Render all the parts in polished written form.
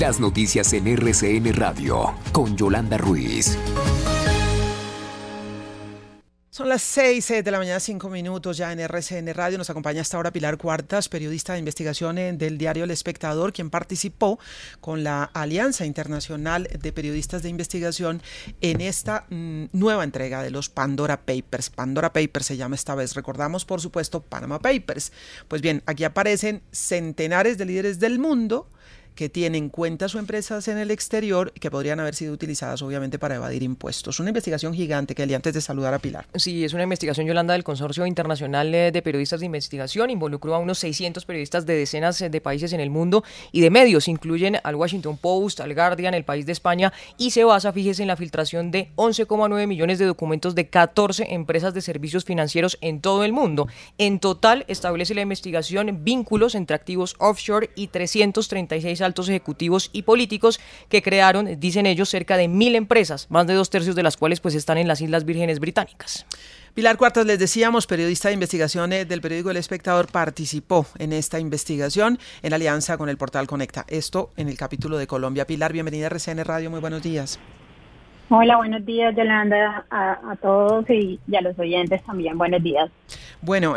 Las noticias en RCN Radio, con Yolanda Ruiz. Son las 6 de la mañana, 5 minutos ya en RCN Radio. Nos acompaña hasta ahora Pilar Cuartas, periodista de investigación del diario El Espectador, quien participó con la Alianza Internacional de Periodistas de Investigación en esta nueva entrega de los Pandora Papers. Pandora Papers se llama esta vez. Recordamos, por supuesto, Panama Papers. Pues bien, aquí aparecen centenares de líderes del mundo que tienen cuentas o empresas en el exterior que podrían haber sido utilizadas obviamente para evadir impuestos. Una investigación gigante, Kelly, antes de saludar a Pilar. Sí, es una investigación, Yolanda, del Consorcio Internacional de Periodistas de Investigación. Involucró a unos 600 periodistas de decenas de países en el mundo y de medios. Incluyen al Washington Post, al Guardian, El País de España, y se basa, fíjese, en la filtración de 11,9 millones de documentos de 14 empresas de servicios financieros en todo el mundo. En total, establece la investigación vínculos entre activos offshore y 336 altos ejecutivos y políticos que crearon, dicen ellos, cerca de 1.000 empresas, más de 2/3 de las cuales pues están en las Islas Vírgenes Británicas. Pilar Cuartas, les decíamos, periodista de investigación del periódico El Espectador, participó en esta investigación en alianza con el portal Conecta. Esto en el capítulo de Colombia. Pilar, bienvenida a RCN Radio, muy buenos días. Hola, buenos días, Yolanda, a todos y a los oyentes también, buenos días. Bueno,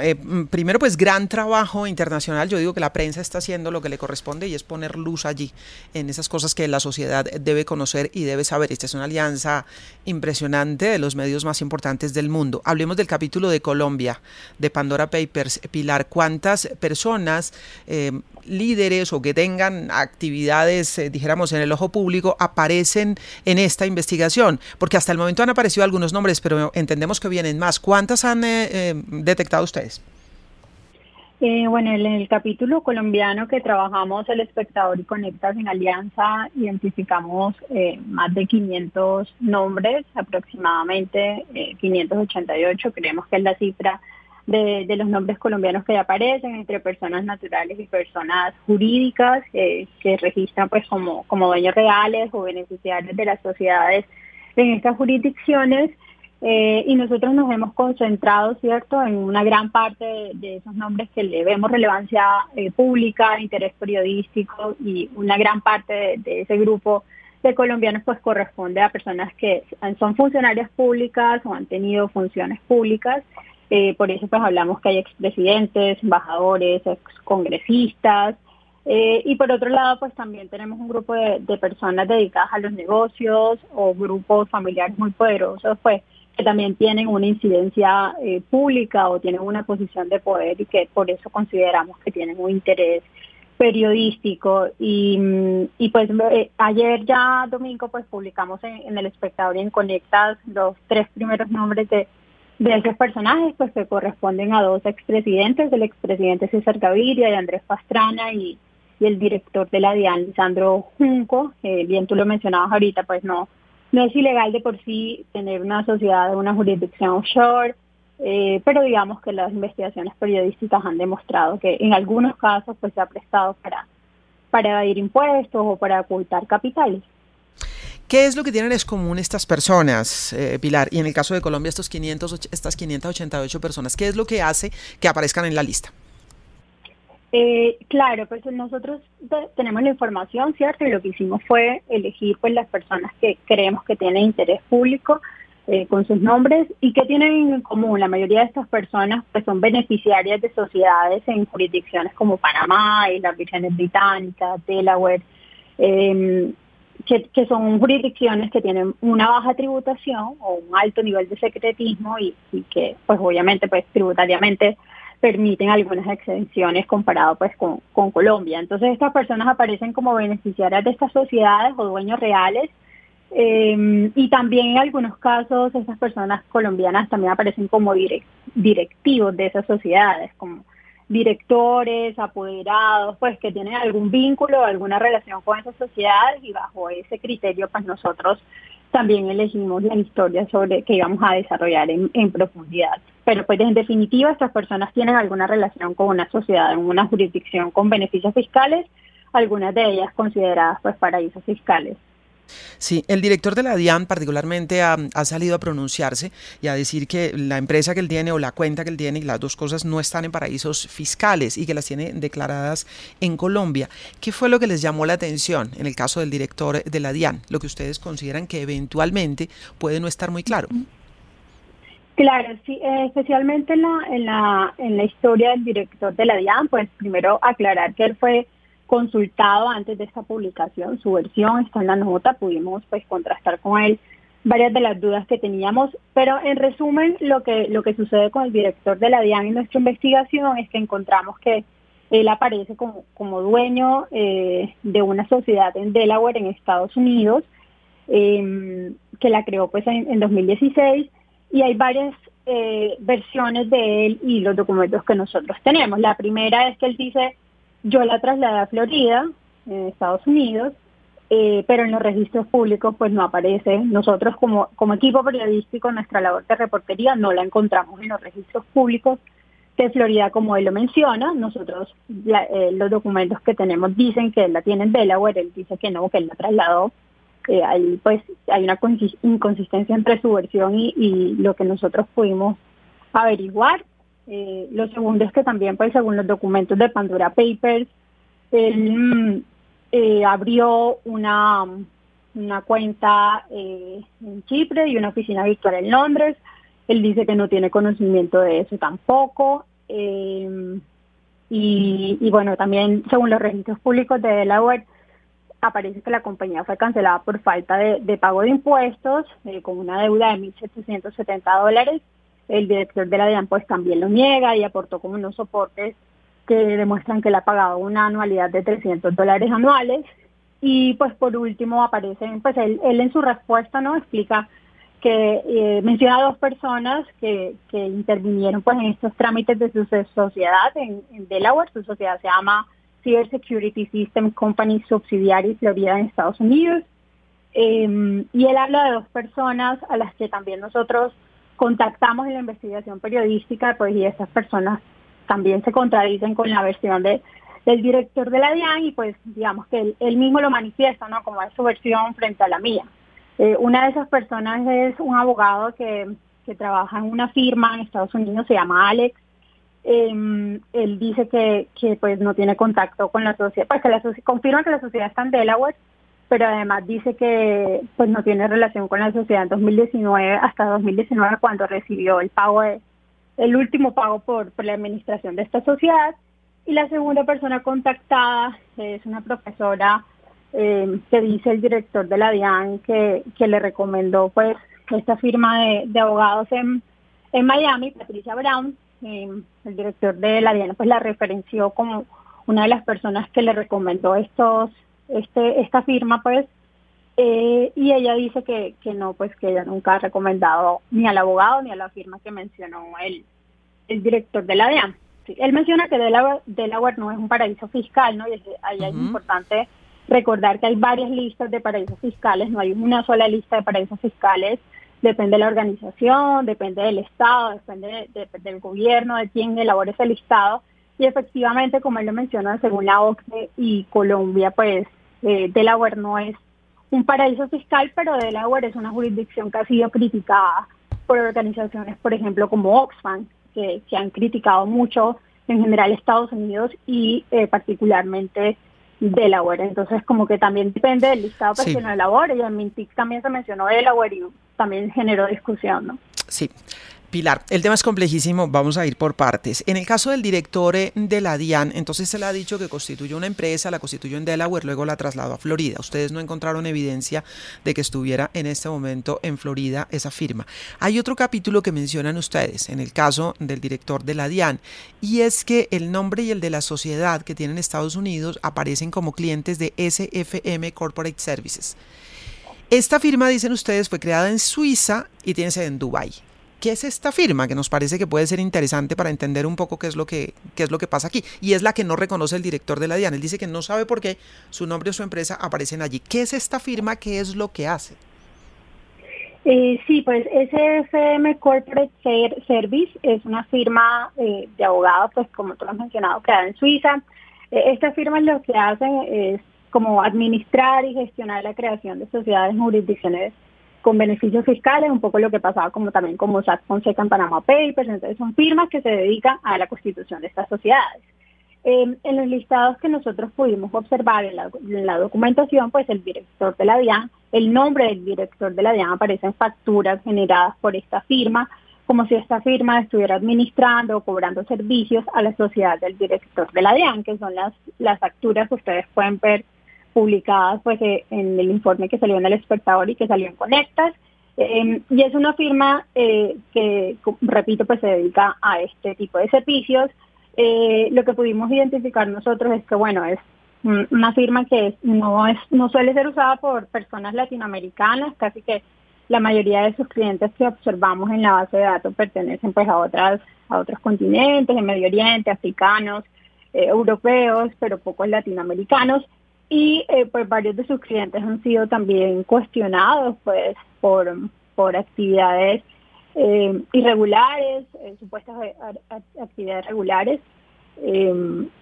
primero pues gran trabajo internacional. Yo digo que la prensa está haciendo lo que le corresponde y es poner luz allí en esas cosas que la sociedad debe conocer y debe saber. Esta es una alianza impresionante de los medios más importantes del mundo. Hablemos del capítulo de Colombia, de Pandora Papers. Pilar, ¿cuántas personas, líderes o que tengan actividades, dijéramos, en el ojo público, aparecen en esta investigación? Porque hasta el momento han aparecido algunos nombres, pero entendemos que vienen más. ¿Cuántas han detectado ustedes? Bueno, en el capítulo colombiano que trabajamos El Espectador y Conectas en alianza, identificamos más de 500 nombres, aproximadamente 588, creemos que es la cifra de los nombres colombianos que ya aparecen, entre personas naturales y personas jurídicas que registran pues como dueños reales o beneficiarios de las sociedades en estas jurisdicciones. Y nosotros nos hemos concentrado, ¿cierto?, en una gran parte de esos nombres que le vemos relevancia pública, interés periodístico, y una gran parte de ese grupo de colombianos pues corresponde a personas que son funcionarias públicas o han tenido funciones públicas. Por eso pues hablamos que hay expresidentes, embajadores, excongresistas, y por otro lado pues también tenemos un grupo de personas dedicadas a los negocios o grupos familiares muy poderosos pues que también tienen una incidencia pública o tienen una posición de poder y que por eso consideramos que tienen un interés periodístico. Y pues ayer ya domingo pues publicamos en El Espectador y en Conectas los 3 primeros nombres de esos personajes pues que corresponden a 2 expresidentes, el expresidente César Gaviria y Andrés Pastrana y el director de la DIAN, Lisandro Junco. Bien, tú lo mencionabas ahorita, pues no es ilegal de por sí tener una sociedad o una jurisdicción offshore, pero digamos que las investigaciones periodísticas han demostrado que en algunos casos pues se ha prestado para evadir impuestos o para ocultar capitales. ¿Qué es lo que tienen en común estas personas, Pilar? Y en el caso de Colombia, estas 588 personas, ¿qué es lo que hace que aparezcan en la lista? Claro, pues nosotros tenemos la información, ¿cierto? Y lo que hicimos fue elegir pues las personas que creemos que tienen interés público con sus nombres y que tienen en común. La mayoría de estas personas pues son beneficiarias de sociedades en jurisdicciones como Panamá, Islas Vírgenes Británicas, Delaware, que son jurisdicciones que tienen una baja tributación o un alto nivel de secretismo y que pues obviamente pues tributariamente permiten algunas exenciones comparado pues con Colombia. Entonces estas personas aparecen como beneficiarias de estas sociedades o dueños reales, y también en algunos casos esas personas colombianas también aparecen como directivos de esas sociedades, como directores, apoderados, pues que tienen algún vínculo, alguna relación con esas sociedades, y bajo ese criterio pues nosotros también elegimos la historia sobre que íbamos a desarrollar en profundidad. Pero pues en definitiva estas personas tienen alguna relación con una sociedad en una jurisdicción con beneficios fiscales, algunas de ellas consideradas pues paraísos fiscales. Sí, el director de la DIAN particularmente ha salido a pronunciarse y a decir que la empresa que él tiene o la cuenta que él tiene, y las dos cosas no están en paraísos fiscales y que las tiene declaradas en Colombia. ¿Qué fue lo que les llamó la atención en el caso del director de la DIAN? Lo que ustedes consideran que eventualmente puede no estar muy claro. Claro, sí, especialmente en la historia del director de la DIAN, pues primero aclarar que él fue consultado antes de esta publicación, su versión está en la nota, pudimos pues contrastar con él varias de las dudas que teníamos, pero en resumen lo que sucede con el director de la DIAN en nuestra investigación es que encontramos que él aparece como dueño de una sociedad en Delaware, en Estados Unidos, que la creó pues en 2016, y hay varias versiones de él y los documentos que nosotros tenemos. La primera es que él dice: yo la trasladé a Florida, en Estados Unidos, pero en los registros públicos pues no aparece. Nosotros como equipo periodístico, nuestra labor de reportería no la encontramos en los registros públicos de Florida como él lo menciona. Nosotros, los documentos que tenemos dicen que él la tiene en Delaware, él dice que no, que él la trasladó. Ahí pues hay una inconsistencia entre su versión y lo que nosotros pudimos averiguar. Lo segundo es que también, pues según los documentos de Pandora Papers, él abrió una cuenta en Chipre y una oficina virtual en Londres. Él dice que no tiene conocimiento de eso tampoco. Y bueno, también según los registros públicos de Delaware, aparece que la compañía fue cancelada por falta de pago de impuestos, con una deuda de $1,770. El director de la DIAN pues también lo niega y aportó como unos soportes que demuestran que él ha pagado una anualidad de $300 anuales. Y pues por último aparecen, pues él en su respuesta no explica que menciona a 2 personas que intervinieron pues en estos trámites de su sociedad en Delaware. Su sociedad se llama Cyber Security System Company Subsidiary Florida en Estados Unidos. Y él habla de 2 personas a las que también nosotros contactamos en la investigación periodística, pues, y estas personas también se contradicen con la versión del director de la DIAN, y pues digamos que él mismo lo manifiesta, ¿no?, como es su versión frente a la mía. Una de esas personas es un abogado que trabaja en una firma en Estados Unidos, se llama Alex. Él dice que pues no tiene contacto con la sociedad, pues que confirma que la sociedad está en Delaware, pero además dice que pues no tiene relación con la sociedad en 2019, hasta 2019, cuando recibió el último pago por la administración de esta sociedad. Y la segunda persona contactada es una profesora que dice el director de la DIAN que le recomendó pues esta firma de abogados en Miami, Patricia Brown. El director de la DIAN pues la referenció como una de las personas que le recomendó esta firma, pues, y ella dice que no, pues que ella nunca ha recomendado ni al abogado ni a la firma que mencionó el director de la DIAN. Sí, él menciona que Delaware no es un paraíso fiscal, ¿no? Y ahí es importante recordar que hay varias listas de paraísos fiscales, no hay una sola lista de paraísos fiscales. Depende de la organización, depende del estado, depende del gobierno, de quién elabore ese listado. Y efectivamente, como él lo menciona, según la OCDE y Colombia, pues Delaware no es un paraíso fiscal, pero Delaware es una jurisdicción que ha sido criticada por organizaciones, por ejemplo, como Oxfam, que han criticado mucho en general Estados Unidos y particularmente Delaware. Entonces, como que también depende del listado que se lo elabore, y en Mintic también se mencionó Delaware y también generó discusión, ¿no? Sí. Pilar, el tema es complejísimo, vamos a ir por partes. En el caso del director de la DIAN, entonces se le ha dicho que constituyó una empresa, la constituyó en Delaware, luego la trasladó a Florida. Ustedes no encontraron evidencia de que estuviera en este momento en Florida esa firma. Hay otro capítulo que mencionan ustedes en el caso del director de la DIAN, y es que el nombre y el de la sociedad que tiene en Estados Unidos aparecen como clientes de SFM Corporate Services. Esta firma, dicen ustedes, fue creada en Suiza y tiene sede en Dubái. ¿Qué es esta firma? Que nos parece que puede ser interesante para entender un poco qué es lo que pasa aquí. Y es la que no reconoce el director de la DIAN. Él dice que no sabe por qué su nombre o su empresa aparecen allí. ¿Qué es esta firma? ¿Qué es lo que hace? Sí, pues SFM Corporate Service es una firma de abogados, pues como tú lo has mencionado, creada en Suiza. Estas firmas lo que hacen es como administrar y gestionar la creación de sociedades en jurisdicciones con beneficios fiscales, un poco lo que pasaba como también con Mossack Fonseca en Panama Papers. Entonces son firmas que se dedican a la constitución de estas sociedades. En los listados que nosotros pudimos observar en la documentación, pues el director de la DIAN, el nombre del director de la DIAN aparece en facturas generadas por esta firma, como si esta firma estuviera administrando o cobrando servicios a la sociedad del director de la DIAN, que son las facturas que ustedes pueden ver publicadas pues en el informe que salió en El Espectador y que salió en Conectas. Y es una firma que, repito, pues se dedica a este tipo de servicios. Lo que pudimos identificar nosotros es que, bueno, es una firma que no suele ser usada por personas latinoamericanas, casi que la mayoría de sus clientes que observamos en la base de datos pertenecen pues a otros continentes, en Medio Oriente, africanos, europeos, pero pocos latinoamericanos. Y pues varios de sus clientes han sido también cuestionados pues por actividades irregulares, supuestas actividades regulares,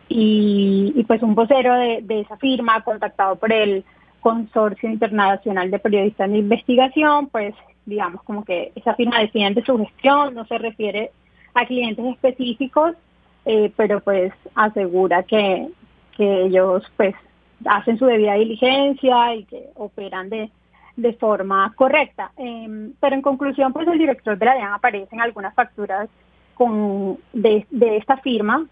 y pues un vocero de esa firma, contactado por el Consorcio Internacional de Periodistas de Investigación, pues digamos como que esa firma defiende su gestión, no se refiere a clientes específicos, pero pues asegura que ellos pues hacen su debida diligencia y que operan de forma correcta. Pero en conclusión, pues el director de la DIAN aparece en algunas facturas de esta firma,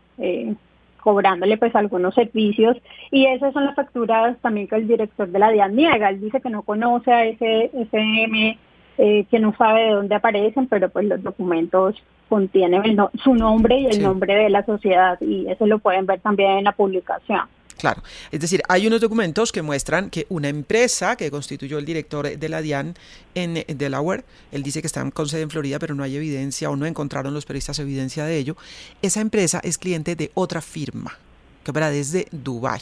cobrándole pues algunos servicios, y esas son las facturas también que el director de la DIAN niega. Él dice que no conoce a ese SM, que no sabe de dónde aparecen, pero pues los documentos contienen su nombre y el nombre de la sociedad, y eso lo pueden ver también en la publicación. Claro, es decir, hay unos documentos que muestran que una empresa que constituyó el director de la DIAN en Delaware, él dice que está con sede en Florida, pero no hay evidencia o no encontraron los periodistas evidencia de ello. Esa empresa es cliente de otra firma que opera desde Dubái.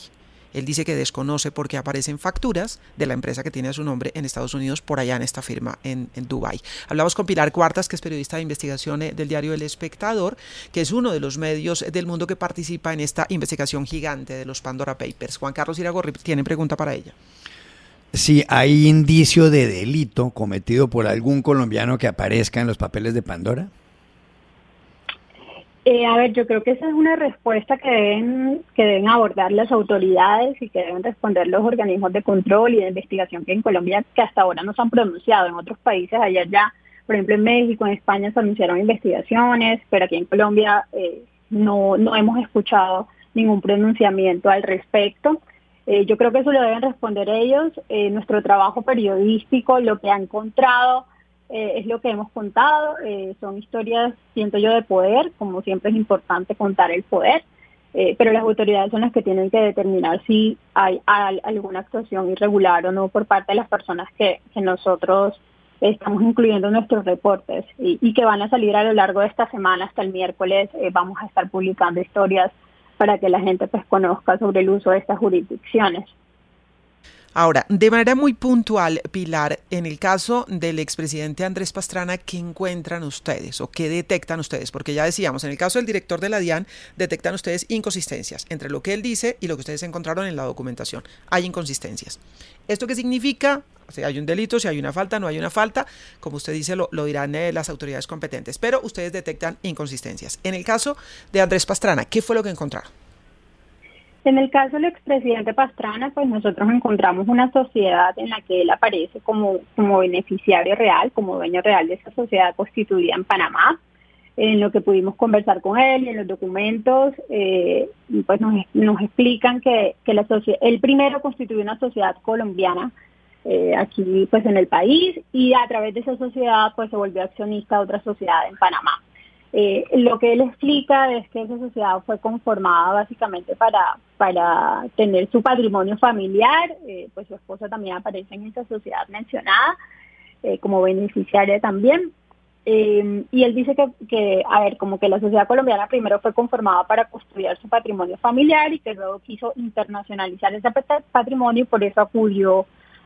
Él dice que desconoce porque aparecen facturas de la empresa que tiene a su nombre en Estados Unidos, por allá en esta firma en Dubái. Hablamos con Pilar Cuartas, que es periodista de investigación del diario El Espectador, que es uno de los medios del mundo que participa en esta investigación gigante de los Pandora Papers. Juan Carlos Iragorri tiene pregunta para ella. Si hay indicio de delito cometido por algún colombiano que aparezca en los papeles de Pandora. A ver, yo creo que esa es una respuesta que deben abordar las autoridades y que deben responder los organismos de control y de investigación que en Colombia, que hasta ahora no se han pronunciado. En otros países, ayer ya, por ejemplo en México, en España se anunciaron investigaciones, pero aquí en Colombia no hemos escuchado ningún pronunciamiento al respecto. Yo creo que eso lo deben responder ellos. Nuestro trabajo periodístico, lo que ha encontrado, es lo que hemos contado. Son historias, siento yo, de poder, como siempre es importante contar el poder, pero las autoridades son las que tienen que determinar si hay alguna actuación irregular o no por parte de las personas que nosotros estamos incluyendo en nuestros reportes y que van a salir a lo largo de esta semana. Hasta el miércoles vamos a estar publicando historias para que la gente pues conozca sobre el uso de estas jurisdicciones. Ahora, de manera muy puntual, Pilar, en el caso del expresidente Andrés Pastrana, ¿qué encuentran ustedes o qué detectan ustedes? Porque ya decíamos, en el caso del director de la DIAN, detectan ustedes inconsistencias entre lo que él dice y lo que ustedes encontraron en la documentación. Hay inconsistencias. ¿Esto qué significa? Si hay un delito, si hay una falta, no hay una falta, como usted dice, lo dirán las autoridades competentes, pero ustedes detectan inconsistencias. En el caso de Andrés Pastrana, ¿qué fue lo que encontraron? En el caso del expresidente Pastrana, pues nosotros encontramos una sociedad en la que él aparece como beneficiario real, como dueño real de esa sociedad constituida en Panamá. En lo que pudimos conversar con él y en los documentos, pues nos explican que él primero constituyó una sociedad colombiana aquí pues en el país, y a través de esa sociedad pues se volvió accionista de otra sociedad en Panamá. Lo que él explica es que esa sociedad fue conformada básicamente para tener su patrimonio familiar, pues su esposa también aparece en esa sociedad mencionada como beneficiaria también. Y él dice que como que la sociedad colombiana primero fue conformada para custodiar su patrimonio familiar y que luego quiso internacionalizar ese patrimonio y por eso acudió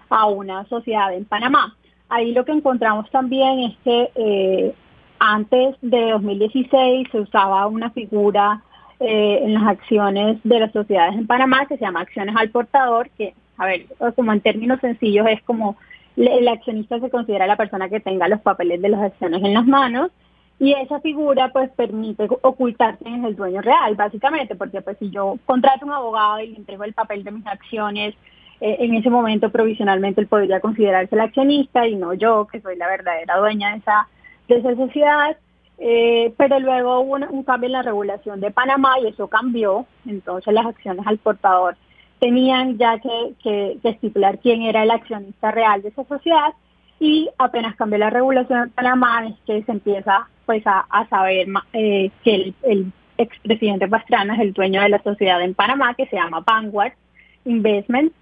a una sociedad en Panamá. Ahí lo que encontramos también es que antes de 2016 se usaba una figura en las acciones de las sociedades en Panamá, que se llama acciones al portador, que, a ver, como en términos sencillos, es como el accionista se considera la persona que tenga los papeles de las acciones en las manos, y esa figura pues permite ocultar quién es el dueño real, básicamente, porque pues si yo contrato a un abogado y le entrego el papel de mis acciones, en ese momento provisionalmente él podría considerarse el accionista y no yo, que soy la verdadera dueña de esa sociedad. Pero luego hubo un cambio en la regulación de Panamá y eso cambió. Entonces las acciones al portador tenían ya que estipular quién era el accionista real de esa sociedad, y apenas cambió la regulación de Panamá es que se empieza pues a saber que el expresidente Pastrana es el dueño de la sociedad en Panamá, que se llama Vanguard Investment,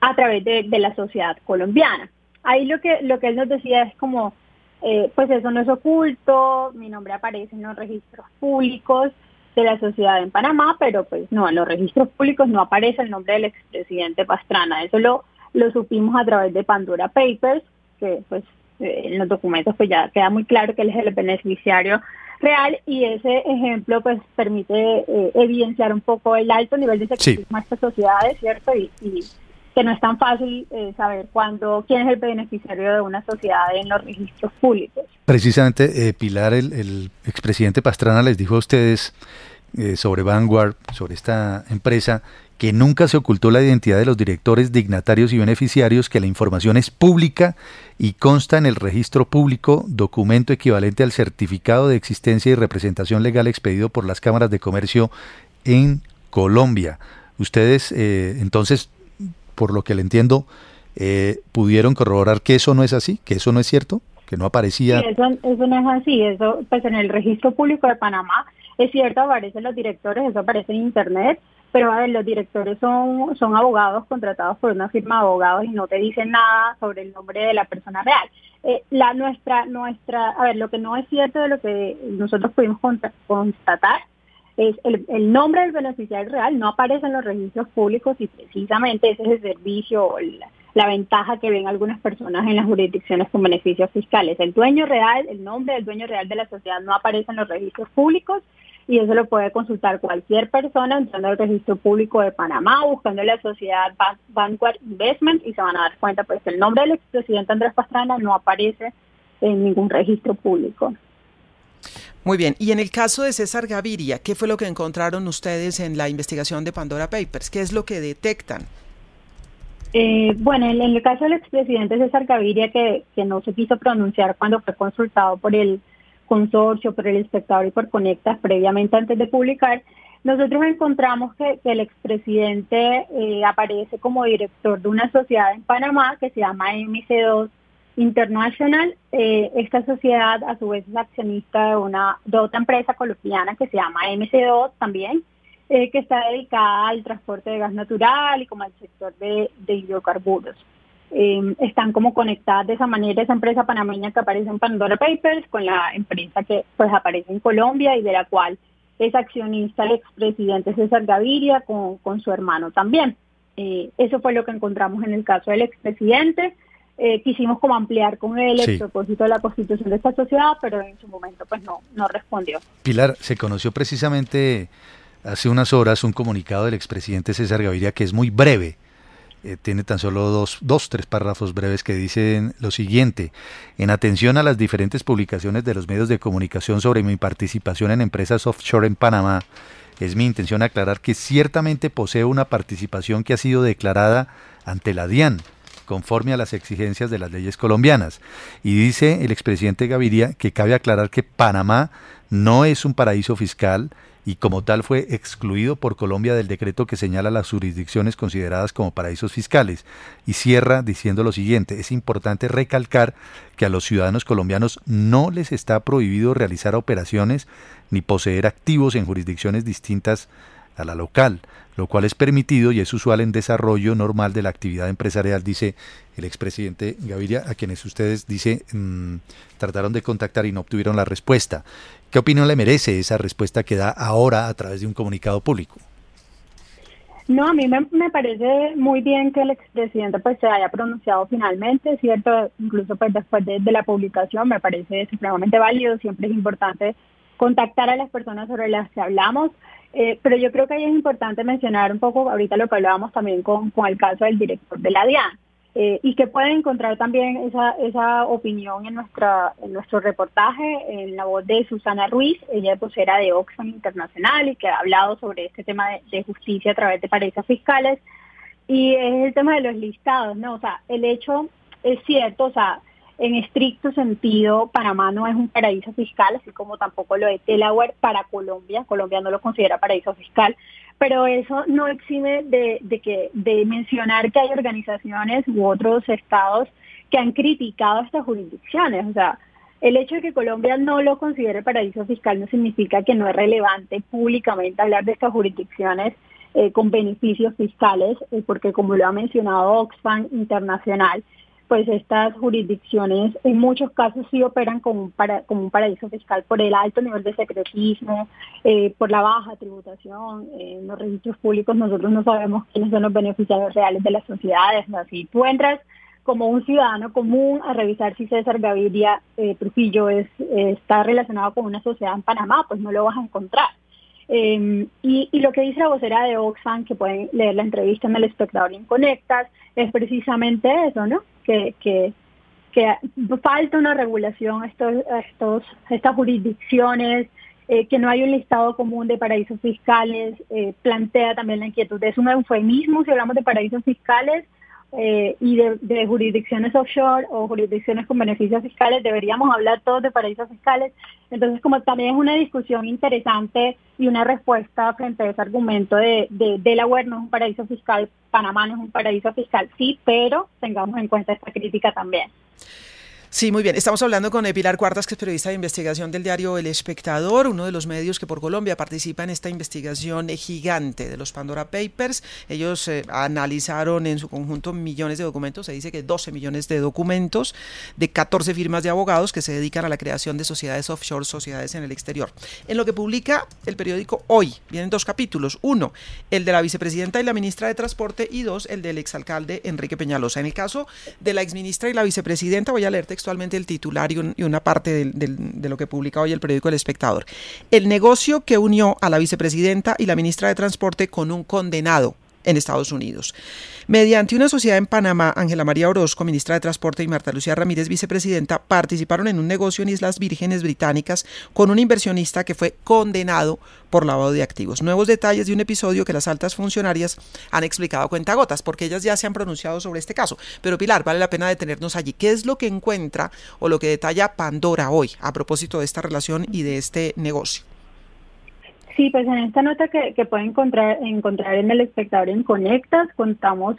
a través de la sociedad colombiana. Ahí lo que él nos decía es como, pues eso no es oculto, mi nombre aparece en los registros públicos de la sociedad en Panamá, pero pues no, en los registros públicos no aparece el nombre del expresidente Pastrana. Eso lo supimos a través de Pandora Papers, que pues en los documentos pues ya queda muy claro que él es el beneficiario real, y ese ejemplo pues permite evidenciar un poco el alto nivel de secretismo de estas sociedades, ¿cierto? Y que no es tan fácil saber quién es el beneficiario de una sociedad en los registros públicos. Precisamente, Pilar, el expresidente Pastrana les dijo a ustedes sobre Vanguard, sobre esta empresa, que nunca se ocultó la identidad de los directores, dignatarios y beneficiarios, que la información es pública y consta en el registro público, documento equivalente al certificado de existencia y representación legal expedido por las cámaras de comercio en Colombia. Ustedes, entonces, por lo que le entiendo, pudieron corroborar que eso no es así, que eso no es cierto, que no aparecía. Sí, eso no es así. Eso, pues en el registro público de Panamá, es cierto, aparecen los directores, eso aparece en internet, pero a ver, los directores son abogados contratados por una firma de abogados y no te dicen nada sobre el nombre de la persona real. A ver, lo que no es cierto de lo que nosotros pudimos constatar es el nombre del beneficiario real no aparece en los registros públicos, y precisamente ese es el servicio, la ventaja que ven algunas personas en las jurisdicciones con beneficios fiscales. El nombre del dueño real de la sociedad no aparece en los registros públicos, y eso lo puede consultar cualquier persona entrando al registro público de Panamá, buscando la sociedad Vanguard Investment, y se van a dar cuenta pues que el nombre del expresidente Andrés Pastrana no aparece en ningún registro público. Muy bien, y en el caso de César Gaviria, ¿qué fue lo que encontraron ustedes en la investigación de Pandora Papers? ¿Qué es lo que detectan? Bueno, en el caso del expresidente César Gaviria, que no se quiso pronunciar cuando fue consultado por el consorcio, por el espectador y por Conectas previamente antes de publicar, nosotros encontramos que el expresidente aparece como director de una sociedad en Panamá que se llama MC2 International. Esta sociedad a su vez es accionista de otra empresa colombiana que se llama MC2 también, que está dedicada al transporte de gas natural y como al sector de hidrocarburos. Están como conectadas de esa manera esa empresa panameña que aparece en Pandora Papers con la empresa que pues aparece en Colombia y de la cual es accionista el expresidente César Gaviria con su hermano también. Eso fue lo que encontramos en el caso del expresidente. Quisimos como ampliar con él el propósito de la constitución de esta sociedad, pero en su momento pues no respondió. Pilar, se conoció precisamente hace unas horas un comunicado del expresidente César Gaviria que es muy breve. Tiene tan solo tres párrafos breves que dicen lo siguiente: en atención a las diferentes publicaciones de los medios de comunicación sobre mi participación en empresas offshore en Panamá, es mi intención aclarar que ciertamente poseo una participación que ha sido declarada ante la DIAN, conforme a las exigencias de las leyes colombianas. Y dice el expresidente Gaviria que cabe aclarar que Panamá no es un paraíso fiscal y como tal fue excluido por Colombia del decreto que señala las jurisdicciones consideradas como paraísos fiscales. Y cierra diciendo lo siguiente: es importante recalcar que a los ciudadanos colombianos no les está prohibido realizar operaciones ni poseer activos en jurisdicciones distintas a la local, lo cual es permitido y es usual en desarrollo normal de la actividad empresarial, dice el expresidente Gaviria, a quienes ustedes, dice, trataron de contactar y no obtuvieron la respuesta. ¿Qué opinión le merece esa respuesta que da ahora a través de un comunicado público? No, a mí me parece muy bien que el expresidente pues se haya pronunciado finalmente, ¿cierto? Incluso pues después de la publicación me parece supremamente válido. Siempre es importante contactar a las personas sobre las que hablamos. Pero yo creo que ahí es importante mencionar un poco, ahorita lo que hablábamos también con el caso del director de la DIAN, y que pueden encontrar también esa opinión en nuestro reportaje, en la voz de Susana Ruiz. Ella es vocera de Oxfam Internacional y que ha hablado sobre este tema de justicia a través de paraísos fiscales, y es el tema de los listados, ¿no? O sea, el hecho es cierto, o sea, en estricto sentido, Panamá no es un paraíso fiscal, así como tampoco lo es Delaware para Colombia. Colombia no lo considera paraíso fiscal, pero eso no exime de mencionar que hay organizaciones u otros estados que han criticado estas jurisdicciones. O sea, el hecho de que Colombia no lo considere paraíso fiscal no significa que no es relevante públicamente hablar de estas jurisdicciones con beneficios fiscales, porque como lo ha mencionado Oxfam Internacional, pues estas jurisdicciones en muchos casos sí operan como un paraíso fiscal por el alto nivel de secretismo, por la baja tributación. En los registros públicos nosotros no sabemos quiénes son los beneficiarios reales de las sociedades, ¿no? Si tú entras como un ciudadano común a revisar si César Gaviria Trujillo está relacionado con una sociedad en Panamá, pues no lo vas a encontrar. Y lo que dice la vocera de Oxfam, que pueden leer la entrevista en El Espectador y en Conectas, es precisamente eso, ¿no? Que falta una regulación a estas jurisdicciones, que no hay un listado común de paraísos fiscales. Plantea también la inquietud, es un eufemismo si hablamos de paraísos fiscales y de jurisdicciones offshore o jurisdicciones con beneficios fiscales. Deberíamos hablar todos de paraísos fiscales. Entonces, como también es una discusión interesante y una respuesta frente a ese argumento de Delaware no es un paraíso fiscal, Panamá no es un paraíso fiscal, sí, pero tengamos en cuenta esta crítica también. Sí, muy bien. Estamos hablando con Pilar Cuartas, que es periodista de investigación del diario El Espectador, uno de los medios que por Colombia participa en esta investigación gigante de los Pandora Papers. Ellos analizaron en su conjunto millones de documentos, se dice que 12 millones de documentos de 14 firmas de abogados que se dedican a la creación de sociedades offshore, sociedades en el exterior. En lo que publica el periódico Hoy, vienen 2 capítulos. 1, el de la vicepresidenta y la ministra de Transporte, y 2, el del exalcalde Enrique Peñalosa. En el caso de la exministra y la vicepresidenta, voy a leer textualmente el titular y una parte de lo que publica hoy el periódico El Espectador. El negocio que unió a la vicepresidenta y la ministra de Transporte con un condenado en Estados Unidos. Mediante una sociedad en Panamá, Ángela María Orozco, ministra de Transporte, y Marta Lucía Ramírez, vicepresidenta, participaron en un negocio en Islas Vírgenes Británicas con un inversionista que fue condenado por lavado de activos. Nuevos detalles de un episodio que las altas funcionarias han explicado a cuentagotas, porque ellas ya se han pronunciado sobre este caso. Pero Pilar, vale la pena detenernos allí. ¿Qué es lo que encuentra o lo que detalla Pandora hoy a propósito de esta relación y de este negocio? Sí, pues en esta nota que pueden encontrar en El Espectador en Conectas, contamos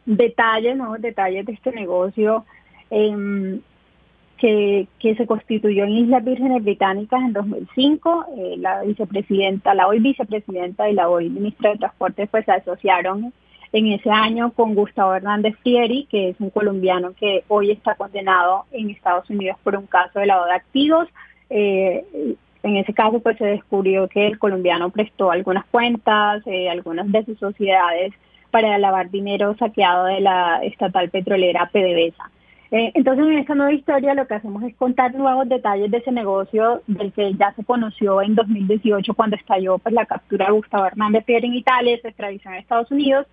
detalles, nuevos detalles de este negocio que se constituyó en Islas Vírgenes Británicas en 2005. La hoy vicepresidenta y la hoy ministra de Transporte pues se asociaron en ese año con Gustavo Hernández Fieri, que es un colombiano que hoy está condenado en Estados Unidos por un caso de lavado de activos. En ese caso, pues se descubrió que el colombiano prestó algunas cuentas, algunas de sus sociedades para lavar dinero saqueado de la estatal petrolera PDVSA. Entonces, en esta nueva historia lo que hacemos es contar nuevos detalles de ese negocio del que ya se conoció en 2018 cuando estalló pues la captura de Gustavo Hernández Fieri en Italia y su extradición a Estados Unidos.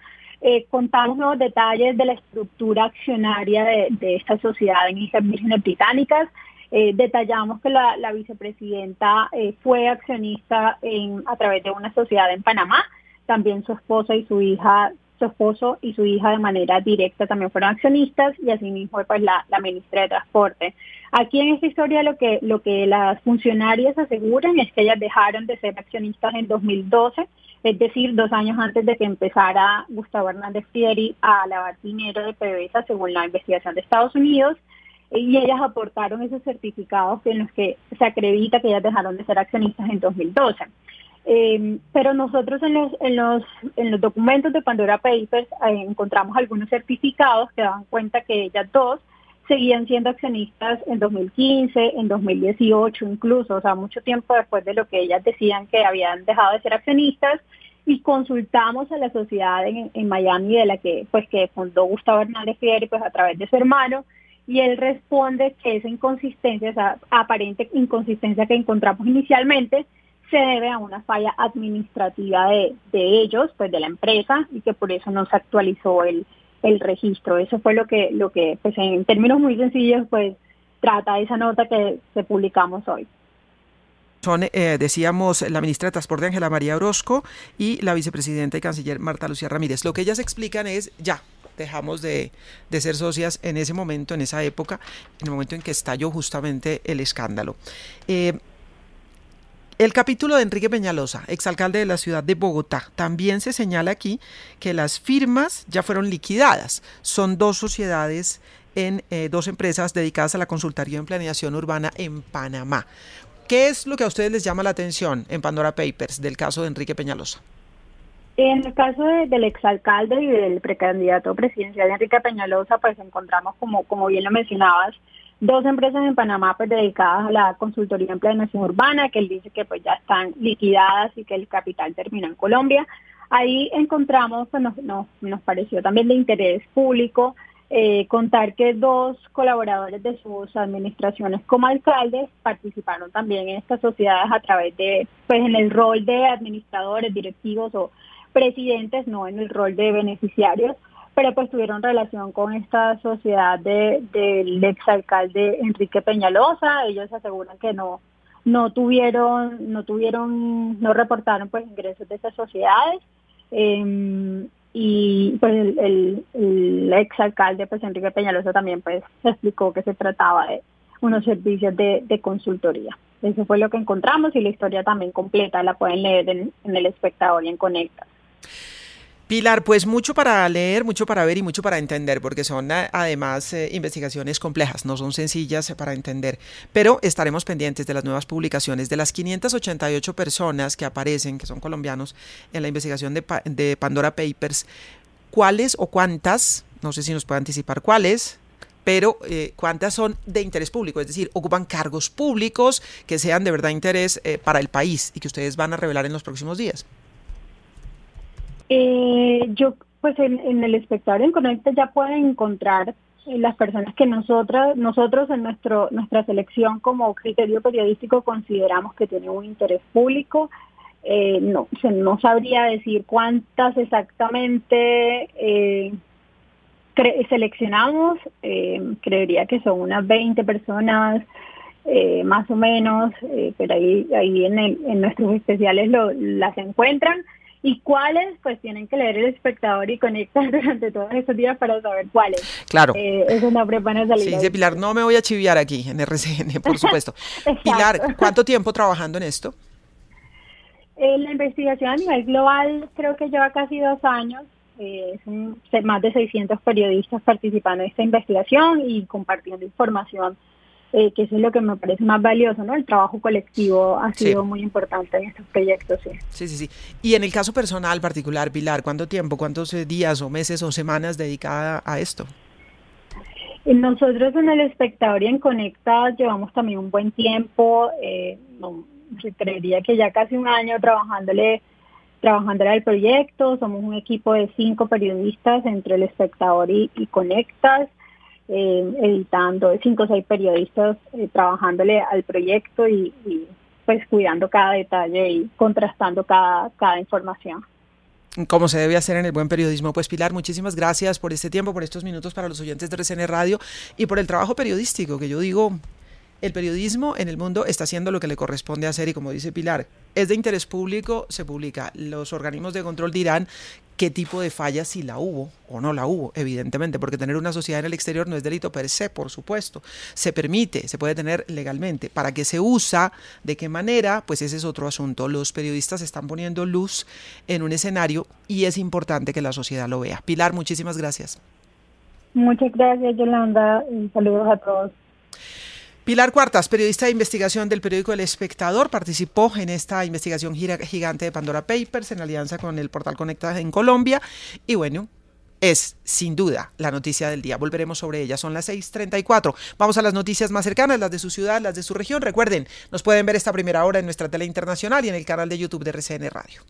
Contamos nuevos detalles de la estructura accionaria de esta sociedad en Islas Vírgenes Británicas. Detallamos que la vicepresidenta fue accionista a través de una sociedad en Panamá. También su esposo y su hija de manera directa también fueron accionistas, y asimismo pues la ministra de Transporte. Aquí en esta historia lo que las funcionarias aseguran es que ellas dejaron de ser accionistas en 2012, es decir, 2 años antes de que empezara Gustavo Hernández Fieri a lavar dinero de PDVSA según la investigación de Estados Unidos. Y ellas aportaron esos certificados en los que se acredita que ellas dejaron de ser accionistas en 2012. Pero nosotros en los documentos de Pandora Papers encontramos algunos certificados que daban cuenta que ellas dos seguían siendo accionistas en 2015, en 2018 incluso, o sea, mucho tiempo después de lo que ellas decían que habían dejado de ser accionistas. Y consultamos a la sociedad en Miami de la que fundó Gustavo Hernández Fieri pues a través de su hermano, y él responde que esa inconsistencia, esa aparente inconsistencia que encontramos inicialmente, se debe a una falla administrativa de ellos, pues de la empresa, y que por eso no se actualizó el registro. Eso fue lo que pues en términos muy sencillos, pues trata esa nota que publicamos hoy. Son, decíamos, la ministra de Transporte Ángela María Orozco y la vicepresidenta y canciller Marta Lucía Ramírez. Lo que ellas explican es, ya, dejamos de ser socias en ese momento, en esa época, en el momento en que estalló justamente el escándalo. El capítulo de Enrique Peñalosa, exalcalde de la ciudad de Bogotá, también se señala aquí que las firmas ya fueron liquidadas. Son 2 sociedades en 2 empresas dedicadas a la consultoría en planeación urbana en Panamá. ¿Qué es lo que a ustedes les llama la atención en Pandora Papers del caso de Enrique Peñalosa? En el caso del exalcalde y del precandidato presidencial Enrique Peñalosa, pues encontramos, como bien lo mencionabas, 2 empresas en Panamá pues dedicadas a la consultoría en planeación urbana, que él dice que pues ya están liquidadas y que el capital terminó en Colombia. Ahí encontramos, pues nos pareció también de interés público contar que 2 colaboradores de sus administraciones como alcaldes participaron también en estas sociedades a través de, pues en el rol de administradores, directivos o presidentes, no en el rol de beneficiarios, pero pues tuvieron relación con esta sociedad del exalcalde Enrique Peñalosa. Ellos aseguran que no reportaron pues ingresos de esas sociedades. Y pues el exalcalde pues Enrique Peñalosa también pues explicó que se trataba de unos servicios de consultoría. Eso fue lo que encontramos, y la historia también completa la pueden leer en El Espectador y en Conecta. Pilar, pues mucho para leer, mucho para ver y mucho para entender, porque son además investigaciones complejas, no son sencillas para entender, pero estaremos pendientes de las nuevas publicaciones. De las 588 personas que aparecen, que son colombianos, en la investigación de Pandora Papers, ¿cuáles o cuántas, no sé si nos puede anticipar cuáles, pero cuántas son de interés público, es decir, ocupan cargos públicos que sean de verdad interés para el país y que ustedes van a revelar en los próximos días? Yo pues en El Espectador en Conecta ya pueden encontrar las personas que nosotros en nuestra selección como criterio periodístico consideramos que tienen un interés público. No sabría decir cuántas exactamente seleccionamos. Creería que son unas 20 personas más o menos, pero ahí en nuestros especiales las encuentran. ¿Y cuáles? Pues tienen que leer El Espectador y Conectar durante todos esos días para saber cuáles. Claro. Esos nombres van a salir. Sí, dice Pilar, no me voy a chiviar aquí en RCN, por supuesto. Pilar, ¿cuánto tiempo trabajando en esto? La investigación a nivel global creo que lleva casi 2 años. Son más de 600 periodistas participando en esta investigación y compartiendo información, que eso es lo que me parece más valioso, ¿no? El trabajo colectivo ha sido muy importante en estos proyectos, sí. Sí. Y en el caso personal particular, Pilar, ¿cuánto tiempo, cuántos días o meses o semanas dedicada a esto? Nosotros en El Espectador y en Conecta llevamos también un buen tiempo, creería que ya casi 1 año trabajándole al proyecto. Somos un equipo de 5 periodistas entre El Espectador y Conectas, editando 5 o 6 periodistas trabajándole al proyecto y pues cuidando cada detalle y contrastando cada información. Como se debe hacer en el buen periodismo. Pues Pilar, muchísimas gracias por este tiempo, por estos minutos para los oyentes de RCN Radio y por el trabajo periodístico, que yo digo, el periodismo en el mundo está haciendo lo que le corresponde hacer y, como dice Pilar, es de interés público, se publica. Los organismos de control dirán qué tipo de falla, si la hubo o no la hubo, evidentemente, porque tener una sociedad en el exterior no es delito per se, por supuesto. Se permite, se puede tener legalmente. ¿Para qué se usa? ¿De qué manera? Pues ese es otro asunto. Los periodistas están poniendo luz en un escenario y es importante que la sociedad lo vea. Pilar, muchísimas gracias. Muchas gracias, Yolanda. Saludos a todos. Pilar Cuartas, periodista de investigación del periódico El Espectador, participó en esta investigación gigante de Pandora Papers en alianza con el portal Conecta en Colombia y bueno, es sin duda la noticia del día. Volveremos sobre ella, son las 6:34. Vamos a las noticias más cercanas, las de su ciudad, las de su región. Recuerden, nos pueden ver esta primera hora en nuestra tele internacional y en el canal de YouTube de RCN Radio.